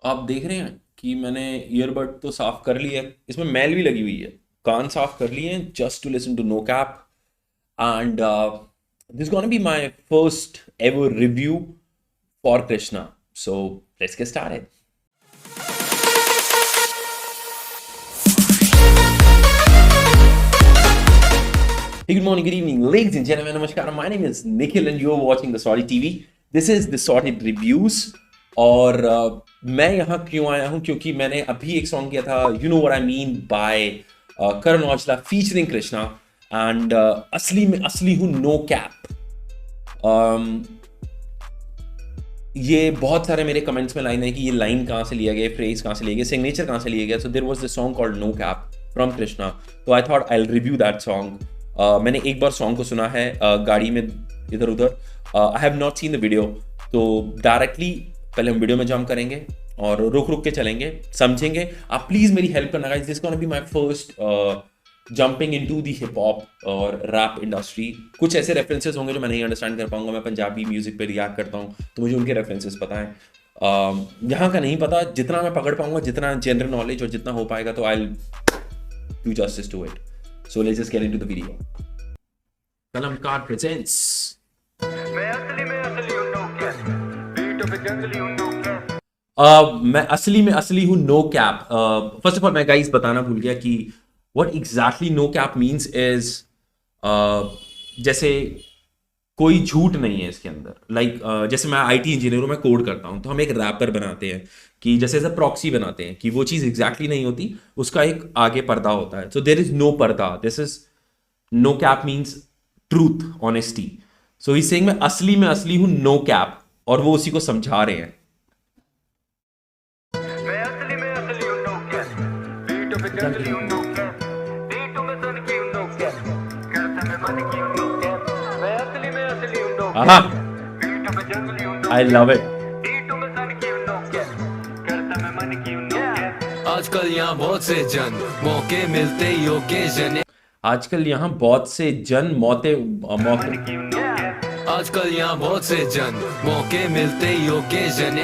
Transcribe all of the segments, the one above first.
आप देख रहे हैं कि मैंने ईयरबड तो साफ कर लिया है, इसमें मैल भी लगी हुई है। कान साफ कर लिए हैं just to listen to no cap. And this gonna be my first ever review for Krishna. So let's get started. Hey, good morning, good evening, ladies and gentlemen. Namaskar. My name is Nikhil, and you're watching the Sorry TV. This is the Sorted Reviews. और मैं यहाँ क्यों आया हूँ, क्योंकि मैंने अभी एक सॉन्ग किया था you know what I mean by Karan Aujla featuring Krishna. And असली में असली हूँ नो कैप। ये बहुत सारे मेरे कमेंट्स में लाइन है कि ये लाइन कहाँ से लिया गया, फ्रेज कहाँ से लिया गया, सिग्नेचर कहाँ से लिया गया। So there was the song called no cap from Krishna. तो I thought I will review that song. मैंने एक बार सॉन्ग को सुना है गाड़ी में इधर उधर। I have not seen the video. तो डायरेक्टली पहले हम वीडियो में जंप करेंगे और रुक रुक के चलेंगे, समझेंगे। आप प्लीज मेरी हेल्प करना guys, this gonna be my first jumping into the hip hop और रैप इंडस्ट्री। कुछ ऐसे रेफरेंसेस होंगे जो मैं नहीं अंडरस्टैंड कर पाऊंगा। मैं पंजाबी म्यूजिक पे रिएक्ट करता हूँ तो मुझे उनके रेफरेंसेस पता है, यहाँ का नहीं पता। जितना मैं पकड़ पाऊंगा, जितना जनरल नॉलेज और जितना हो पाएगा, तो I will do justice to it. So let's just get into the video. Kalamkar presents. मैं असली में असली हूँ no cap. First of all मैं गाइस बताना भूल गया कि what exactly no cap means is जैसे कोई झूठ नहीं है इसके अंदर। लाइक जैसे मैं आईटी इंजीनियर हूँ, मैं कोड करता हूँ, तो हम एक रैपर बनाते हैं कि जैसे एज अ प्रॉक्सी बनाते हैं कि वो चीज़ एग्जैक्टली नहीं होती, उसका एक आगे पर्दा होता है। So there is no parda, this is no cap means truth, honesty. So इस सेइंग में असली हूँ नो कैप, और वो उसी को समझा रहे हैं। I love it. आजकल यहाँ बहुत से जन मौके मिलते ही ओकेजन। आजकल यहाँ बहुत से जन मौके आजकल यहाँ बहुत से जन मौके मिलते ही occasion.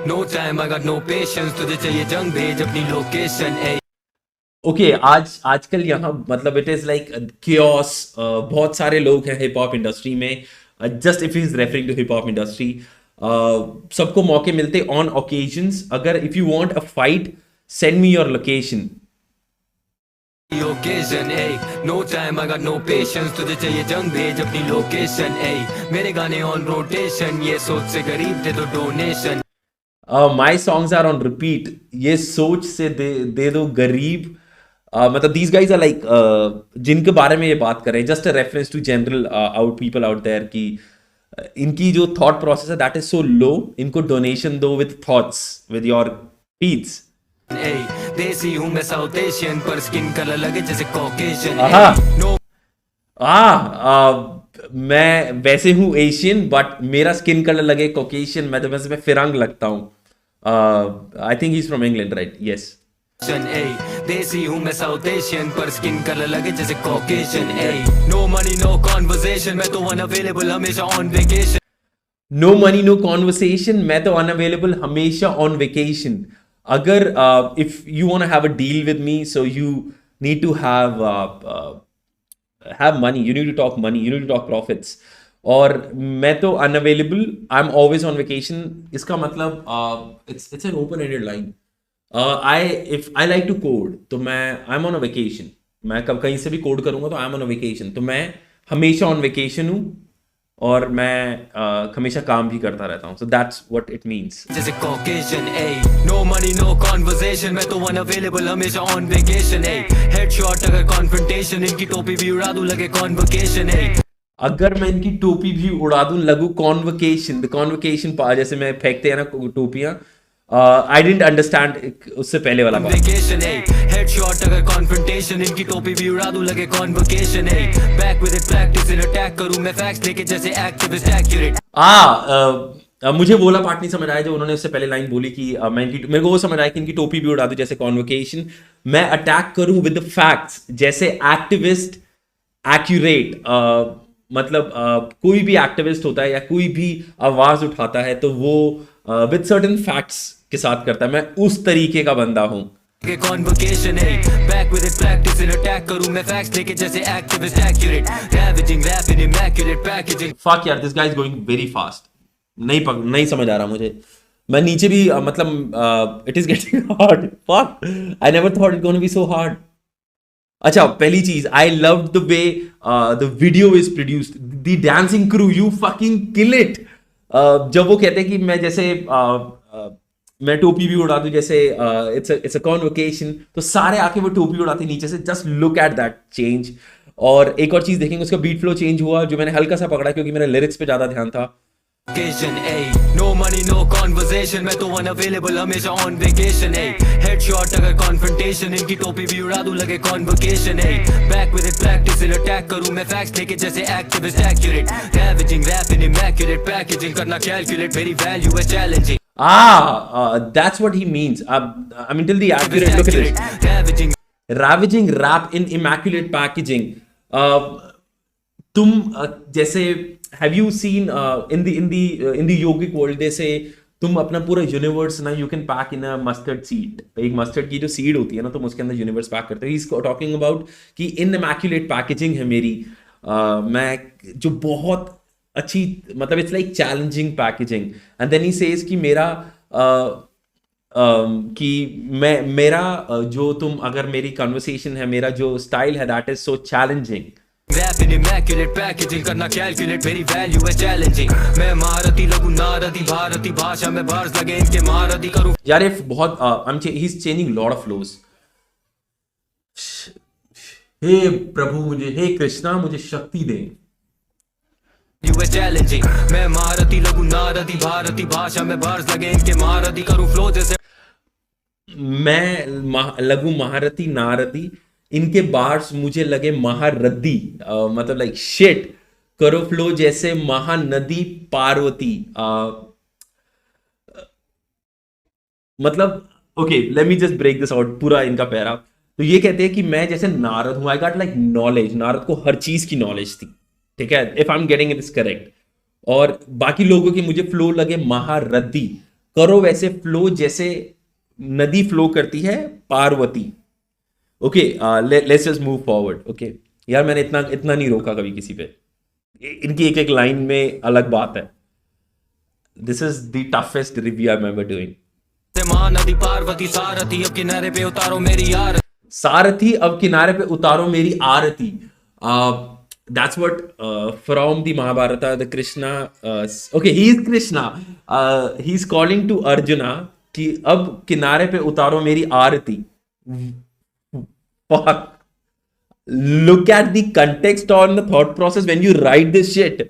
No time I got no patience, तुझे चाहिए जंग भेज अपनी लोकेशन। ओके आजकल यहाँ मतलब इट इज लाइक कियोस। बहुत सारे लोग हैं हिप हॉप इंडस्ट्री में। Just if is referring to hip hop industry, सबको मौके मिलते ऑन ओकेजन्स। अगर if you want a fight, send me your location. Occasion no time I got no patience, तुझे चाहिए जंग भेज अपनी लोकेशन। मेरे गाने ऑन रोटेशन, ये सोच से गरीब दे दो donation. My songs are on repeat, ये सोच से दे दो गरीब। मतलब दीज गाइज आर लाइक जिनके बारे में ये बात कर रहे हैं, just a reference to general out people out there कि इनकी जो थॉट प्रोसेस है दैट इज सो लो। इनको डोनेशन दो with thoughts, with your feeds. Desi हूँ मैं साउथ एशियन, पर स्किन कलर लगे जैसे कॉकेशियन। मैं वैसे हूँ एशियन बट मेरा स्किन कलर लगे कॉकेशियन। मैं तो वैसे मैं फिरंग लगता हूँ। I think he is from England, right? Yes. Desi हूँ मैं साउथ एशियन, पर स्किन कलर लगे जैसे Caucasian. No money no conversation, मैं तो अनअवेलेबल हमेशा on vacation. No money no conversation, मैं तो अनअवेलेबल हमेशा ऑन वेकेशन। अगर if you want to have a deal with me, so you need to have money, you need to talk money, you need to talk profits. और मैं तो unavailable, I am always on vacation. इसका मतलब it's an open ended line. If I like to code, तो मैं I am on a vacation. मैं कब कहीं से भी कोड करूंगा तो I am on a vacation. तो मैं हमेशा ऑन वेकेशन हूँ और मैं हमेशा काम भी करता रहता हूँ। So that's what it means. जैसे Caucasian no money no conversation, मैं तो अनअवेलेबल हमेशा ऑन वेकेशन। हेडशॉट अगर कॉन्फ्रंटेशन, इनकी टोपी भी उड़ा दूं लगे कॉन्वोकेशन। अगर मैं इनकी टोपी भी उड़ा दूं लगू कॉन्वोकेशन। कॉन्वोकेशन जैसे मैं फेंकते हैं ना टोपियां। आई डिडंट अंडरस्टैंड उससे पहले वाला बात। हेडशॉट अगर कॉन्फ्रंटेशन, इनकी टोपी भी उड़ा दूं लगे convocation. Back with it practice in attack करूं मैं फैक्ट्स लेके जैसे एक्टिविस्ट एक्यूरेट। मुझे वो वाला पार्ट नहीं समझ आया जो उन्होंने उससे पहले लाइन बोली कि मेरे को वो समझ आया कि इनकी टोपी भी उड़ा दूं जैसे कॉन्वोकेशन। मैं अटैक करूं विद द फैक्ट्स जैसे एक्टिविस्ट एक्यूरेट। मतलब कोई भी एक्टिविस्ट होता है या कोई भी आवाज उठाता है तो वो विद सर्टेन फैक्ट्स के साथ करता है। मैं उस तरीके का बंदा हूं। कॉन्वोकेशन है, back with it practice in attack करूं मैं फैक्ट्स लेके जैसे activist accurate, ravaging rap in immaculate packaging. Fuck यार, this guy is going very fast. नहीं समझ आ रहा मुझे। मैं नीचे भी मतलब it is getting hard. Fuck, I never thought it gonna be so hard. अच्छा, पहली चीज, I love the way the video is produced, the dancing crew, you fucking kill it. जब वो कहते हैं कि मैं जैसे मैं टोपी भी उड़ा दूं जैसे इट्स अ कॉन्वोकेशन, तो सारे आके वो टोपी उड़ाते नीचे से। Just look at that change. और एक और चीज देखेंगे, उसका बीट फ्लो चेंज हुआ, जो मैंने हल्का सा पकड़ा क्योंकि मेरे लिरिक्स पे ज्यादा ध्यान था। नो मनी नो कॉन्वर्सेशन, मैं तो अनअवेलेबल हमेशा ऑन वेकेशन है। हेडशॉट अगर कॉन्फ्रंटेशन, इनकी टोपी भी उड़ा दूं लगे कॉन्वोकेशन है। Back with it practice in attack करूं मैं फैक्ट्स लेके जैसे activist accurate, ravaging rap in immaculate packaging, करना कैलकुलेट मेरी वैल्यू है challenging. That's what he means. I mean, till the accurate look at this. Ravaging rap in immaculate packaging. तुम जैसे have you seen in the yogic world they say तुम अपना पूरा universe ना you can pack in a mustard seed. एक mustard की जो seed होती है ना, तुम उसके अंदर यूनिवर्स पैक करते हो। He's talking about कि in immaculate packaging है मेरी, मैं जो बहुत अच्छी, मतलब it's like challenging packaging. And then he says कि मेरा कि मेरा जो तुम अगर मेरी कन्वर्सेशन है, मेरा जो स्टाइल है, that is so challenging. Rap in immaculate packaging, करना कैलकुलेट मेरी वैल्यू है चैलेंजिंग। मैं महारती लगूं नारदी, भारती भाषा में बार्स लगे इनके महारती करूं। यार ये बहुत ही is changing lot of flows. हे प्रभु मुझे, हे कृष्णा मुझे शक्ति दे। चैलेंजिंग, मैं महारती लगूं नारदी, भारती भाषा में बार्स लगे इनके महारती करूं फ्लो जैसे। मैं लगूं महारती नारदी, इनके बार्स मुझे लगे महारदी, मतलब लाइक शिट, करो फ्लो जैसे महानदी पार्वती। मतलब okay, let me just break this out पूरा इनका पैरा। तो ये कहते हैं कि मैं जैसे नारद हूं, I got like knowledge, Narad को हर चीज की नॉलेज थी, ठीक है, if I am getting it is correct. और बाकी लोगों के मुझे फ्लो लगे महारदी, करो वैसे फ्लो जैसे नदी फ्लो करती है Parvati. Okay, let's just move forward. Okay यार, मैंने इतना नहीं रोका कभी किसी पे। इनकी एक एक लाइन में अलग बात है। This is the toughest review I remember doing. Mahanadi Parvati सारथी अब किनारे पे उतारो मेरी आरती, सारथी अब किनारे पे उतारो मेरी आरती। That's what from the Mahabharata, the Krishna, okay, he is Krishna, he's calling to Arjuna कि अब किनारे पे उतारो मेरी आरती। Fuck, look at the context on the thought process when you write this shit.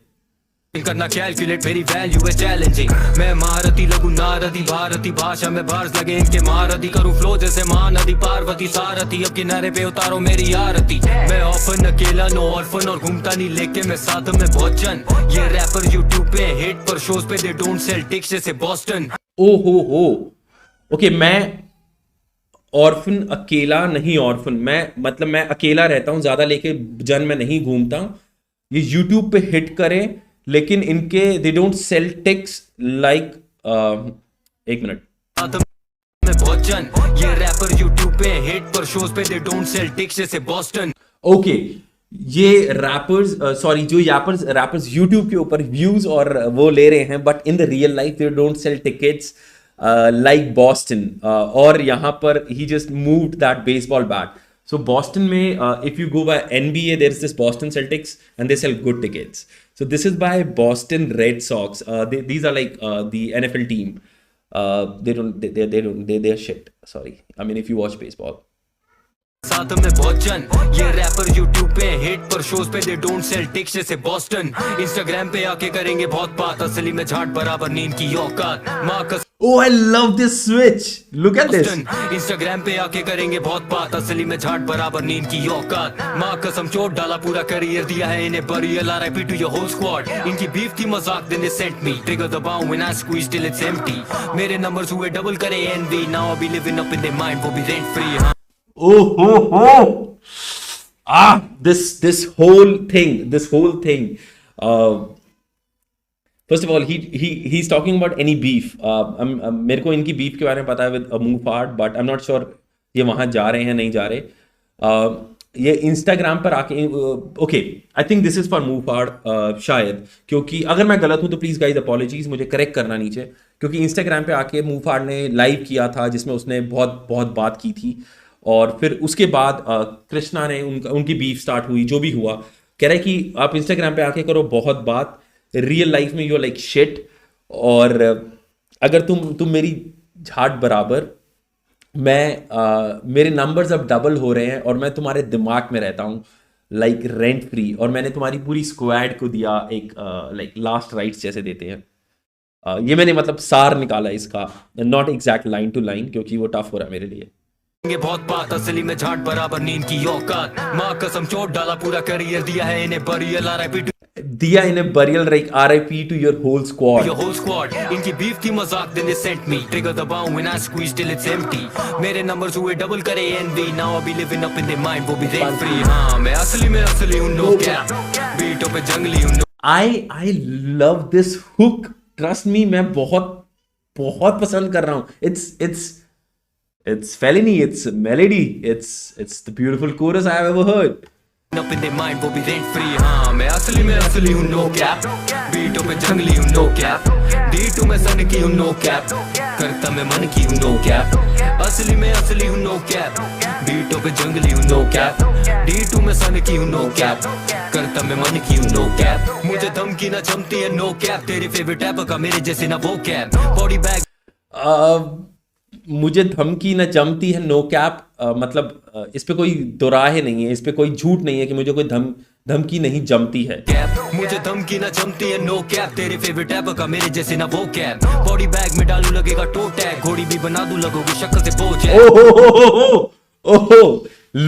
करना कैलकुलेट मेरी वैल्यू है challenging, मैं महारती लगूं नारदी, भारती भाषा में बार्स लगे इनके महारती करूं फ्लो जैसे महानदी पार्वती सारथी अब किनारे पे उतारो मेरी आरती। मैं ऑफन अकेला नो ऑर्फन और घूमता नहीं लेके मैं साथ में बहुत जन, ये रैपर यूट्यूब पे हिट पर शोज पे दे डोंट सेल टिक्स जैसे बॉस्टन। ओ हो ओके, मैं ऑर्फन अकेला नहीं, ऑर्फन मैं मतलब मैं अकेला रहता हूं, ज्यादा लेके जन मैं नहीं घूमता हूं। ये यूट्यूब पे हिट करें लेकिन इनके they don't sell tix like, एक मिनट, ये रैपर यूट्यूब पे हिट पर शोज पे दे डोंट सेल टिक्स जैसे बॉस्टन। ओके, ये रैपर्स सॉरी जो रैपर्स यूट्यूब के ऊपर व्यूज और वो ले रहे हैं, but in the real life they don't sell tickets like Boston. और यहां पर ही just moved that baseball bat. So Boston में if you go by NBA, there is this Boston Celtics and they sell good tickets. So this is by Boston Red Sox. These are like the NFL team. They're shit. Sorry. I mean, if you watch baseball. साथ में बहुत जन, ये rapper YouTube पे hit पर shows पे they don't sell tix जैसे Boston. Instagram पे आके करेंगे बहुत बात, असली में झाट बराबर नींद की औकात। Marcus, oh I love this switch, look at this। Instagram पे आके करेंगे बहुत बात, असली में झाट बराबर नींद की औकात। माँ कसम चोट डाला पूरा करियर दिया है इन्हें burial, RIP to your whole squad। इनकी बीफ थी मजाक then they sent me, trigger दबाऊं when I squeeze till it's empty। मेरे नंबर्स हुए डबल करे envy, now I be living up in their mind, वो भी rent free। Oh ho this whole thing first of all he is talking about any beef. मेरे को इनकी beef के बारे में पता है with move art, but I am not sure ये वहाँ जा रहे हैं नहीं जा रहे. ये इंस्टाग्राम पर आके okay, I think this is for move art शायद, क्योंकि अगर मैं गलत हूँ तो प्लीज गाइज अपॉलॉजीज, मुझे करेक्ट करना नीचे, क्योंकि इंस्टाग्राम पे आके मूव आर्ट ने लाइव किया था जिसमें उसने बहुत बहुत बात की थी. और फिर उसके बाद कृष्णा ने उनकी बीफ स्टार्ट हुई, जो भी हुआ. कह रहा है कि आप इंस्टाग्राम पे आके करो बहुत बात, रियल लाइफ में यू आर लाइक शिट, और अगर तुम मेरी झाट बराबर, मेरे नंबर्स अब डबल हो रहे हैं और मैं तुम्हारे दिमाग में रहता हूँ लाइक रेंट फ्री, और मैंने तुम्हारी पूरी स्क्वाड को दिया एक लाइक लास्ट राइट्स जैसे देते हैं. ये मैंने मतलब सार निकाला इसका, not exact line to line, क्योंकि वो टफ हो रहा है मेरे लिए. ये बहुत बात असली में झाट बराबर नींद की औकात, माँ कसम चोट डाला पूरा करियर, दिया है इन्हें burial RIP to your whole squad. इनकी बीफ थी मजाक, then they sent me trigger दबाऊं when I squeeze till it's empty. मेरे नंबर्स हुए डबल करे envy, now I be living up in their mind, वो भी rent free. हाँ मैं असली हूँ no cap, बीटों पे जंगली हूँ. I love this hook, trust me, मैं बहुत बहुत पसंद कर रहा हूँ. It's felony, it's melody, it's the beautiful chorus I have ever heard. Up in their mind, वो भी rent free. हाँ मैं असली हूँ no cap, बीटों पे जंगली हूँ no cap, D2 में सन की हूँ no cap, करता मैं मन की हूँ no cap. असली हूँ no cap, बीटों पे जंगली हूँ no cap, D2 में सन की हूँ no cap, करता मैं मन की हूँ no cap. मुझे धमकी ना जमती है no cap, तेरी फेवरेट ऐप का मेरे जैसे ना वो कैप, बॉडी बैग. मुझे धमकी न जमती है नो कैप, मतलब इस पे कोई दोराहे नहीं है, इस पे कोई झूठ नहीं है कि मुझे कोई धमकी नहीं जमती है. मुझे धमकी न जमती है नो कैप, तेरे फेवरेट ऐप का मेरे जैसे ना वो कैप, बॉडी बैग में डालू लगेगा टो टैग, घोड़ी भी बना दूं लगोगी शक्ल से बोझ है. ओहो,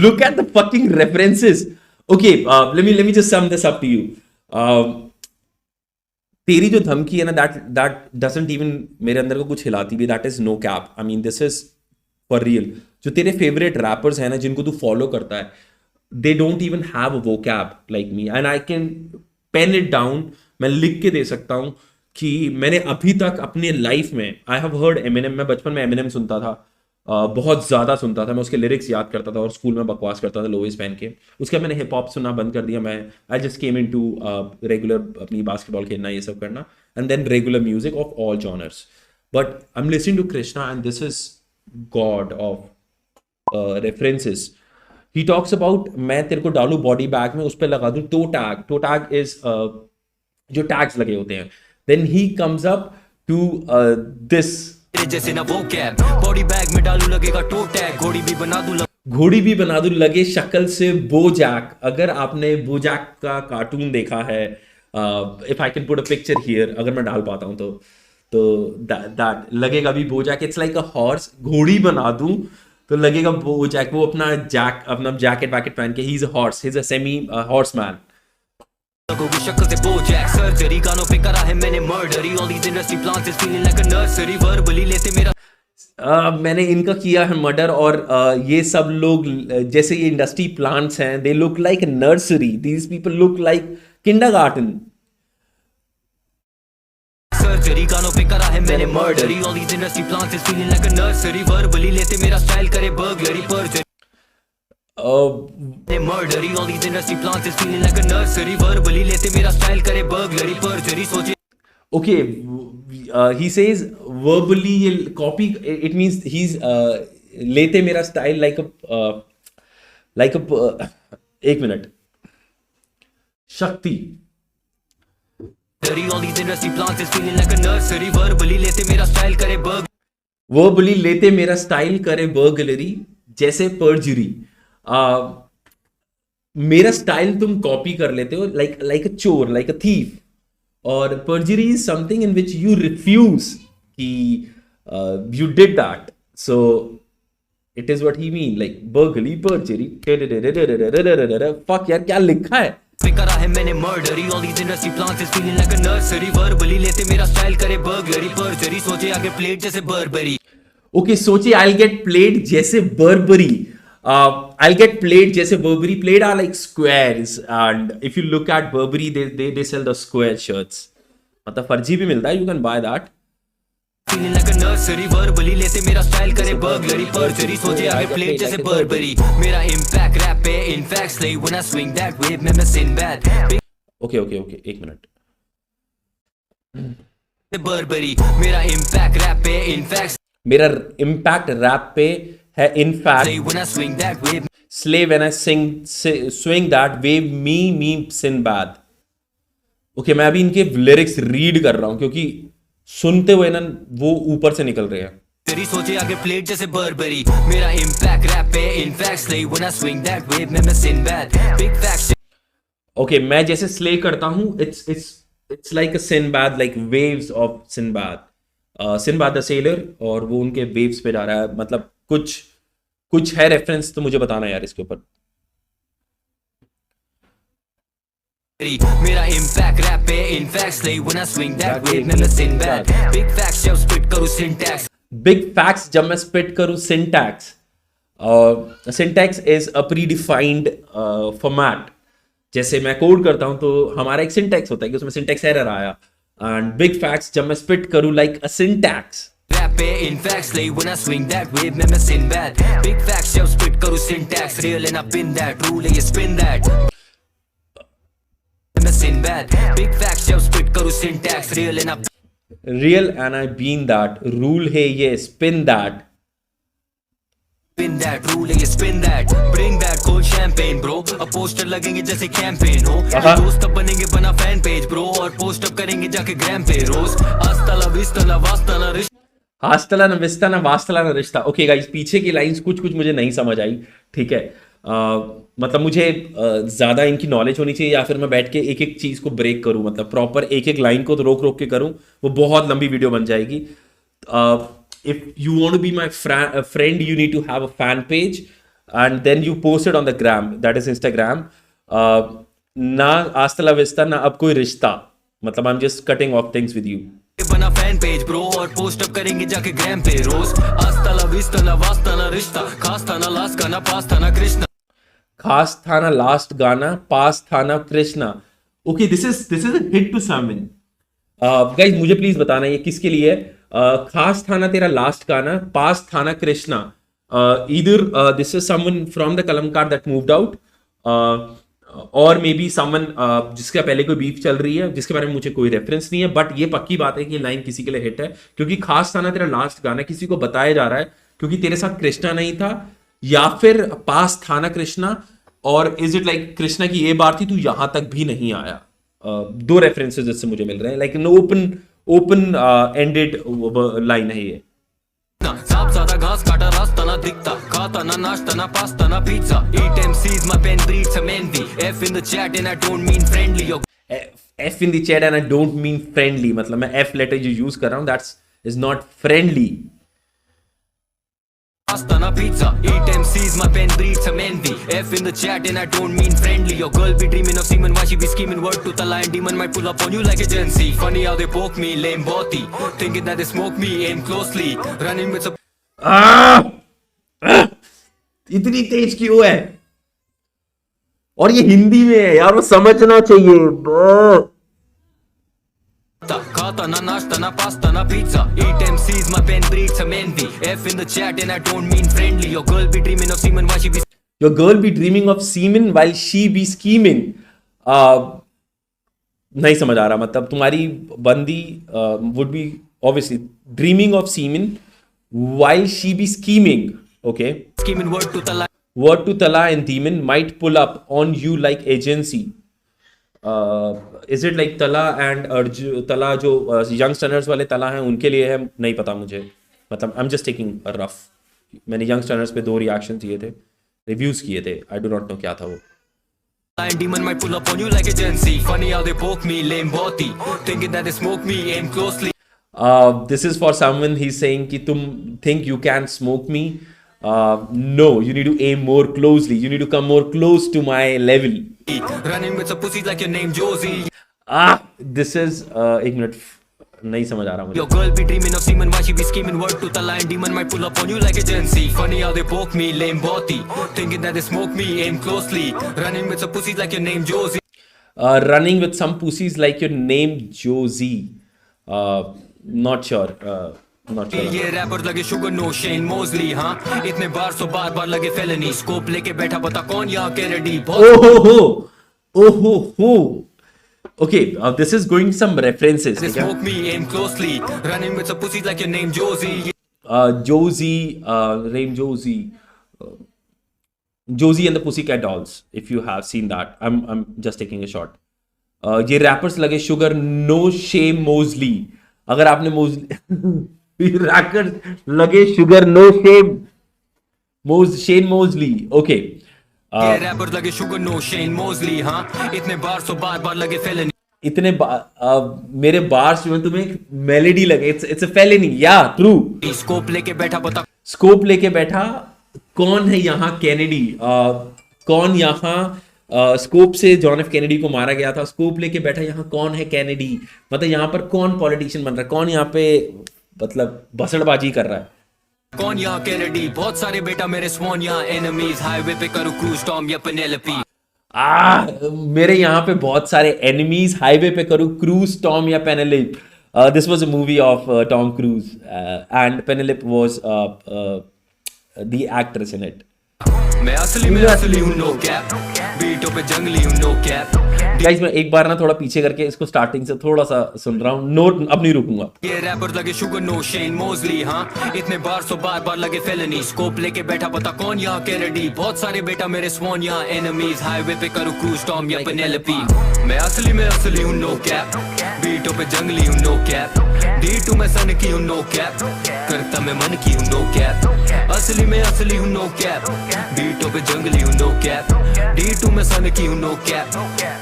look at the fucking references. Okay, let me just sum this up to you. तेरी जो धमकी है ना, that doesn't even मेरे अंदर को कुछ हिलाती भी, that is no cap. I mean this is for real. जो तेरे फेवरेट रैपर्स हैं ना, जिनको तू फॉलो करता है, they don't even have a vocab like me, and I can pen it down. मैं लिख के दे सकता हूँ कि मैंने अभी तक अपने लाइफ में I have heard Eminem. मैं बचपन में Eminem सुनता था, बहुत ज़्यादा सुनता था, मैं उसके लिरिक्स याद करता था और स्कूल में बकवास करता था लोवेस पहन के. उसके बाद मैंने हिप हॉप सुनना बंद कर दिया. I just came in to regular अपनी बास्केटबॉल खेलना, ये सब करना, and then regular music of all genres. But I am listening to Krishna and this is god of references. He talks about मैं तेरे को डालू बॉडी बैग में, उस पर लगा दूँ टो टैग इज जो टैग्स लगे होते हैं. Then he comes up to this, जैसे ना वो कैप, बॉडी बैग में डालू लगेगा टो टैग, घोड़ी भी बना दूं लगे शक्ल से बोजैक. अगर आपने बोजैक का कार्टून देखा है, if I can put a picture here, अगर मैं डाल पाता हूं तो दैट लगेगा भी BoJack. It's like a horse. घोड़ी बना दूं तो लगेगा बोजैक. वो अपना जैकेट वैकेट पहन के, he is a horse, he is a semi horse man. शक्ल से बोजैक, सर्जरी कानों पे करा है मैंने murdery, all these industry plants is feeling like a nursery, verbally लेते मेरा मैंने इनका किया है मर्डर. और ये सब लोग जैसे ये इंडस्ट्री प्लांट्स हैं, they look like nursery. These people look like kindergarten. Surgery कानों पे करा है मैंने murdery, all these industry plants is feeling like a nursery, verbally लेते मेरा स्टाइल करे burglary, perjury murdery, all these industry plants is feeling like a nursery, verbally लेते मेरा स्टाइल करे बर्गलरी, परजरी सोचे. Okay, he says verbally copy. It means he's लेते मेरा style like a एक मिनट. शक्ति. All these industry plants is feeling like a nursery, verbally लेते मेरा style करे verbally लेते मेरा style करे burglary, जैसे perjury. मेरा स्टाइल तुम कॉपी कर लेते हो like a चोर, like a thief. और perjury is something in which you refuse कि you did that. So it is what he mean, like burglary, perjury. Fuck यार, क्या लिखा है? करा है मैंने murdery, all these industry plants is feeling like a nursery, verbally लेते मेरा स्टाइल करे बर्गलरी, परजरी सोचे आगे प्लेट जैसे बर्बरी. Okay, सोचे I'll get played जैसे Burberry. I'll get played जैसे Burberry. Played are like squares, and if you look at Burberry, they sell the square shirts. मतलब फर्जी भी मिलता है, you can by that. Feeling like a nursery, verbally लेते मेरा style करे burglary, perjury सोचे आगे प्लेट जैसे Burberry, मेरा impact rap पे in fact slay when I swing that wave में मैं Sinbad, ओके ओके ओके, एक मिनट। Burberry, मेरा impact rap पे in fact मेरा इम्पैक्ट रैप पे है इन slay fact, when I swing that wave, slay when I swing that wave, me Sinbad। Okay, मैं अभी इनके लिरिक्स रीड कर रहा हूं क्योंकि सुनते हुए ना वो ऊपर से निकल रहे हैं। तेरी सोचे आगे प्लेट जैसे Burberry, मेरा impact rap पे in fact slay when I swing that wave में मैं Sinbad, big facts। ओके, मैं जैसे स्ले करता हूं, it's like a Sinbad, like waves of Sinbad, Sinbad the sailor, और वो उनके वेव्स पे जा रहा है। मतलब कुछ है रेफरेंस तो मुझे बताना यार इसके ऊपर। मेरा impact rap पे in fact slay when I swing that wave में मैं Sinbad, big facts जब spit करूँ syntax, बिग फैक्ट्स जब मैं स्पिट करूं syntax, syntax is a predefined format. जैसे मैं कोड करता हूं तो हमारा एक सिंटैक्स होता है कि उसमें सिंटैक्स एरर आया, एंड बिग फैक्ट्स जब मैं स्पिट करूं लाइक अ सिंटैक्स। rap पे in fact slay when I swing that wave में मैं Sinbad, big facts जब spit करूँ syntax, real and I pin that, rule है ये spin that, मैं Sinbad, big facts जब spit करूँ syntax, real and I real and I been that, rule है ये spin that. spin that, rule है ये spin that, bring back cold champagne bro, अब पोस्टर लगेंगे जैसे कैंपेन हो, दोस्त अब बनेंगे बना फैन पेज ब्रो, और पोस्ट अप करेंगे जाके ग्राम पे रोज, हस्ता ला विस्ता ला वास्ता ना रिश्ता, हास्तला न विस्ता न वास्तला न रिश्ता। ओके गाइस, पीछे की लाइंस कुछ मुझे नहीं समझ आई, ठीक है। मतलब मुझे ज़्यादा इनकी नॉलेज होनी चाहिए, या फिर मैं बैठ के एक एक चीज़ को ब्रेक करूं, मतलब प्रॉपर एक एक लाइन को तो रोक के करूं, वो बहुत लंबी वीडियो बन जाएगी। If you want to be my friend, you need to have a fan page and then you post it on the gram, that is Instagram. ना आस्तला विस्ता ना अब कोई रिश्ता, मतलब I am just cutting off things with you. बना fan page bro, और पोस्ट अप करेंगे जाके ग्राम पे रोज, हस्ता ला विस्ता ना वास्ता ना रिश्ता, खास था ना लास्ट का ना पास था ना कृष्णा, खास था ना लास्ट गाना, पास था ना Krishna. Okay, this is a hit to someone. Guys मुझे प्लीज बताना ये किसके लिए है। खास था ना तेरा लास्ट गाना, पास था ना Krishna. Either this is someone from the Kalamkaar that moved out, और मे बी समवन जिसका पहले कोई बीफ चल रही है, जिसके बारे में मुझे कोई रेफरेंस नहीं है, बट ये पक्की बात है कि ये लाइन किसी के लिए हिट है, क्योंकि खास था ना तेरा लास्ट गाना किसी को बताया जा रहा है क्योंकि तेरे साथ कृष्णा नहीं था, या फिर पास था ना कृष्णा, और इज इट लाइक कृष्णा की ये बात थी तू यहां तक भी नहीं आया। दो रेफरेंसेस इससे मुझे मिल रहे हैं, लाइक ओपन एंडेड लाइन है ये। साफ सादा घास काटा रास्ता ना दिखता, खाता ना नाश्ता ना पास्ता ना pizza, eat MCs my pen breeds some envy, F in the chat and I don't mean friendly, yo F in the chat and I don't mean friendly, मतलब मैं F लेटर जो यूज कर रहा हूं that's is not friendly. pasta na pizza, eat MCs my pen breeds some envy, F in the chat and I don't mean friendly, your girl be dreaming of semen while she be scheming, word to the line demon might pull up on you like a Gen-Z, funny how they poke me lame body, thinking that they smoke me aim closely, running with some इतनी तेज क्यों है, और ये हिंदी में है यार, वो समझना चाहिए। खाता ना नाश्ता ना पास्ता ना pizza, eat MCs my pen breeds some envy, F in the chat and I don't mean friendly, your girl be dreaming of semen while she be scheming। नहीं समझ आ रहा, मतलब तुम्हारी बंदी would be obviously dreaming of semen while she be scheming, okay, scheming word to Tala and demon might pull up on you like agency। Is it like तला and Arjun, तला जो यंगस्टर्नर्स वाले तला हैं उनके लिए है, नहीं पता मुझे, मतलब I am just taking a rough. मैंने यंगस्टर्नर्स पे 2 रिएक्शन दिए थे, रिव्यूज किए थे, आई डू नॉट नो क्या था वो। demon might pull up on you like a Gen-Z, funny how they poke me lame body, thinking that they smoke me aim closely, this is for someone he's saying कि तुम think you can smoke me, no, you need to aim more closely, you need to come more close to my level, running with some pussy like your name Josie, this is एक minute, नहीं समझ आ रहा मुझे। your girl be dreaming of semen while she be scheming, word to the line demon might pull up on you like a Gen-Z, funny how they poke me lame body, thinking that they smoke me aim closely, running with some pussy like your name Josie, running with some pussies like your name Josie। Not sure, not sure. ये wrapper लगे sugar no Shane मोजली, हाँ इतने बार सो बार बार लगे felony, scope लेके बैठा पता कौन यहाँ के ready. Oh, okay, this is going some references. They smoke me, aim closely, running with some pussy like your name Josie. Josie, name Josie, Josie and the Pussycat Dolls. If you have seen that, I'm just taking a shot. ये rappers लगे sugar no shame मोजली। अगर आपने मोजली rappers लगे sugar no shame Shane मोजली। Okay, ये wrapper लगे शुगर नो शेन मोजली, हाँ इतने बार सो बार बार लगे फेलनी। इतने मेरे बार्स में तुम्हें मेलेडी लगे, इट्स अ फेलिनी, या ट्रू। स्कोप लेके बैठा पता, स्कोप लेके बैठा कौन है यहाँ कैनेडी, कौन यहाँ स्कोप से जॉन एफ कैनेडी को मारा गया था, स्कोप लेके बैठा यहाँ कौन है कैनेडी, मतलब यहाँ पर कौन पॉलिटिशियन बन रहा है, कौन यहाँ पे मतलब बसड़बाजी कर रहा है, कौन यहाँ कैनेडी। बहुत सारे बेटा मेरे स्वॉन यहाँ एनिमीज, हाईवे पे करूँ क्रूज टॉम या पेनेलोपी। मेरे यहाँ पे बहुत सारे एनिमीज, हाईवे पे करूँ क्रूज टॉम या Penelope. This was a movie of Tom cruise and Penelope was the actress in it. मैं असली हूँ नो कैप, बीटों पे जंगली हूँ नो कैप। गाइस मैं एक बार ना थोड़ा पीछे करके इसको स्टार्टिंग से थोड़ा सा सुन रहा हूँ, नोट अब नहीं रुकूंगा। ये रैपर लगे शुगर नो शेन मोजली, हाँ इतने बार सो बार बार लगे फेलनी, स्कोप लेके बैठा पता कौन यहाँ के रेडी। बहुत सारे बेटा मेरे स्वॉन यहाँ एनिमीज, हाईवे पे करूँ क्रूज टॉम या पेनेलोपी। मैं असली हूँ नो कैप, बीटों पे जंगली हूँ नो कैप। D2 में सन की हूँ नो कैप, करता मैं मन की हूँ नो कैप। असली हूँ नो कैप, बीटों पे जंगली हूँ नो कैप। D2 में सन की हूँ नो कैप,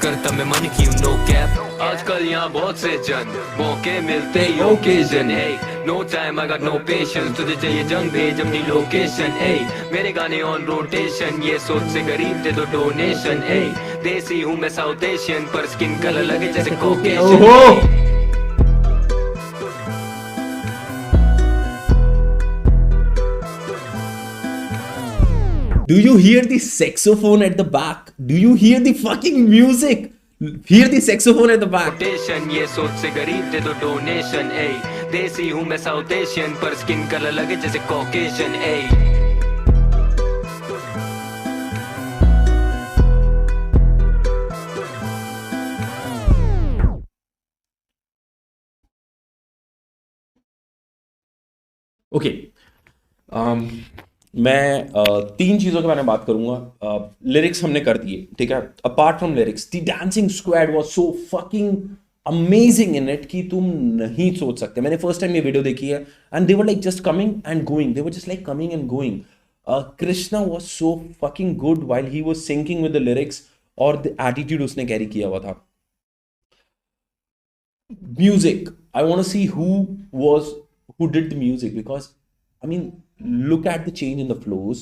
करता मैं मन की हूँ नो कैप। आजकल यहाँ बहुत से जन मौके मिलते ही ओकेजन है, no time I got no patience, तुझे चाहिए जंग भेज अपनी लोकेशन है। मेरे गाने ऑन रोटेशन, ये सोच से गरीब दे दो डोनेशन है। देसी हूँ मैं साउथ एशियन, पर स्किन कलर लगे जैसे Caucasian. Do you hear the saxophone at the back? Do you hear the fucking music? Hear the saxophone at the back. ये सोच से गरीब दे दो डोनेशन ए। देसी हूँ मैं साउथ एशियन, पर स्किन कलर लगे जैसे कॉकेशियन ए। ओके, मैं तीन चीज़ों के बारे में बात करूंगा। लिरिक्स हमने कर दिए, ठीक है। Apart from lyrics, the dancing squad was so fucking amazing in it कि तुम नहीं सोच सकते। मैंने फर्स्ट टाइम ये वीडियो देखी है and they were like just coming and going, they were just like coming and going. Krishna was so fucking good while he was sinking with the lyrics, और द एटीट्यूड उसने carry किया हुआ था। Music, I want to see who did the music, because I mean, look at the change in the flows,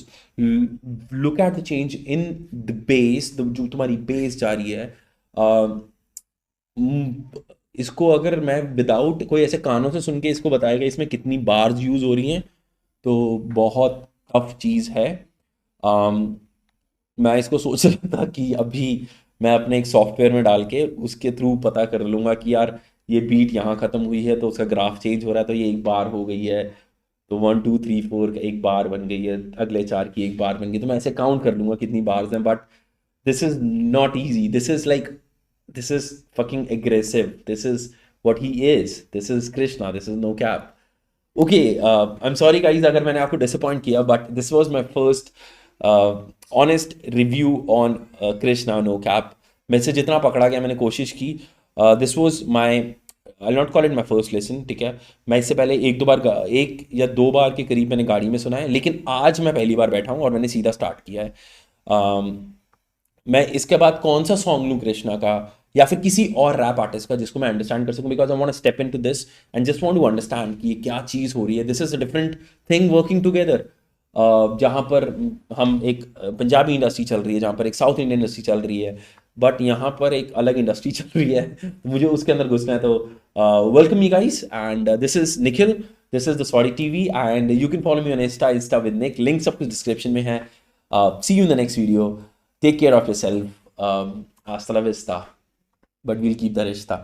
look at the change in the bass, जो तुम्हारी bass जा रही है। इसको अगर मैं विदाउट कोई ऐसे कानों से सुन के इसको बताएगा इसमें कितनी बार्स यूज हो रही हैं, तो बहुत टफ चीज़ है। मैं इसको सोच रहा था कि अभी मैं अपने एक सॉफ्टवेयर में डाल के उसके थ्रू पता कर लूँगा कि यार ये बीट यहाँ ख़त्म हुई है तो उसका ग्राफ चेंज हो रहा है, तो ये एक बार हो गई है, तो 1 2 3 4 का एक बार बन गई है, अगले 4 की एक बार बन गई, तो मैं ऐसे काउंट कर लूँगा कितनी बार्स हैं। But this is not easy, this is fucking aggressive, this is what he is, this is Krishna, this is no cap. Okay, I am sorry guys अगर मैंने आपको डिसअपॉइंट किया, but this was my first honest review on Krishna no cap. मैं से जितना पकड़ा गया मैंने कोशिश की। This was my, I not call it my first lesson, ठीक है। मैं इससे पहले एक या दो बार के करीब मैंने गाड़ी में सुना है, लेकिन आज मैं पहली बार बैठा हूँ और मैंने सीधा स्टार्ट किया है। मैं इसके बाद कौन सा सॉन्ग लूँ कृष्णा का या फिर किसी और रैप आर्टिस्ट का जिसको मैं अंडरस्टैंड कर सकूँ, because I want to step into this and just want to understand कि ये क्या चीज़ हो रही है। This is a different thing working together, जहाँ पर हम एक पंजाबी इंडस्ट्री चल रही है, जहाँ पर एक साउथ इंडियन इंडस्ट्री चल रही है, बट यहाँ पर एक अलग इंडस्ट्री चल रही है, तो मुझे उसके अंदर घुसना है। तो welcome you guys, and this is Nikhil, this is the sorry TV, and you can follow me on Insta with Nick, link सब कुछ डिस्क्रिप्शन में है। See you in the next video, take care of yourself, hasta la vista, but we'll keep the रिश्ता।